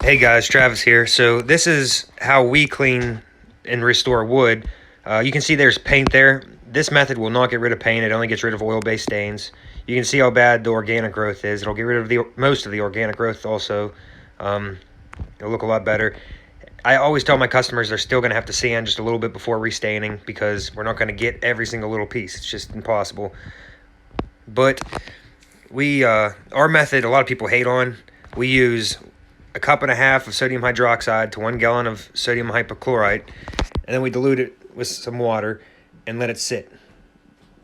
Hey guys, Travis here. So this is how we clean and restore wood. You can see there's paint there. This method will not get rid of paint. It only gets rid of oil-based stains. You can see how bad the organic growth is. It'll get rid of most of the organic growth also. It'll look a lot better. I always tell my customers they're still going to have to sand just a little bit before restaining because we're not going to get every single little piece. It's just impossible. But our method, a lot of people hate on. We use a cup and a half of sodium hydroxide to 1 gallon of sodium hypochlorite, and then we dilute it with some water and let it sit.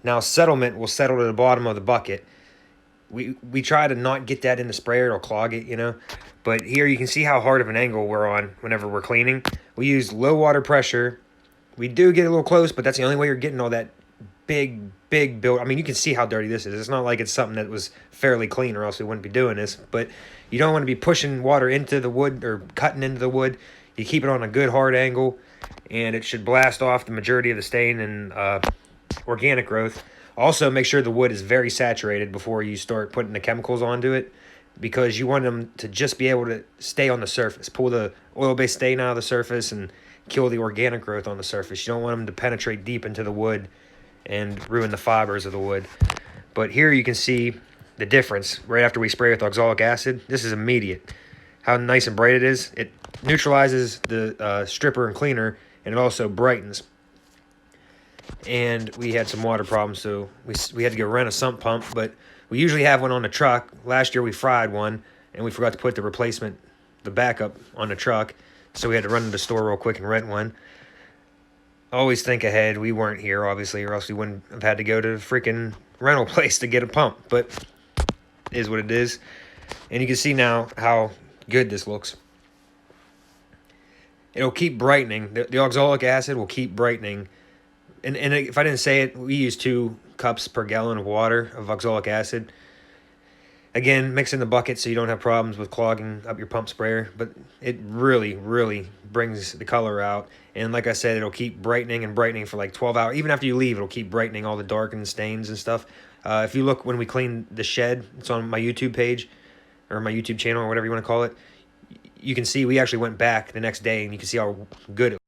Now settlement will settle to the bottom of the bucket. We try to not get that in the sprayer, it'll clog it, you know. But here you can see how hard of an angle we're on whenever we're cleaning. We use low water pressure. We do get a little close, but that's the only way you're getting all that big build. I mean, you can see how dirty this is. It's not like it's something that was fairly clean or else we wouldn't be doing this. But you don't want to be pushing water into the wood or cutting into the wood. You keep it on a good hard angle, and it should blast off the majority of the stain and organic growth. Also, make sure the wood is very saturated before you start putting the chemicals onto it, because you want them to just be able to stay on the surface. Pull the oil-based stain out of the surface and kill the organic growth on the surface. You don't want them to penetrate deep into the wood and ruin the fibers of the wood. But here you can see the difference right after we spray with oxalic acid. This is immediate. How nice and bright it is. It neutralizes the stripper and cleaner, and it also brightens. And we had some water problems, so we had to go rent a sump pump, but we usually have one on the truck. Last year we fried one, and we forgot to put the replacement, the backup, on the truck, so we had to run to the store real quick and rent one. Always think ahead. We weren't here, obviously, or else we wouldn't have had to go to the freaking rental place to get a pump, but it is what it is. And you can see now how good this looks. It'll keep brightening. The oxalic acid will keep brightening. And if I didn't say it, we use 2 cups per gallon of water of oxalic acid. Again, mix in the bucket so you don't have problems with clogging up your pump sprayer. But it really, really brings the color out. And like I said, it'll keep brightening and brightening for like 12 hours. Even after you leave, it'll keep brightening all the darkened stains and stuff. If you look when we clean the shed, it's on my YouTube page, or my YouTube channel, or whatever you want to call it. You can see we actually went back the next day, and you can see how good it was.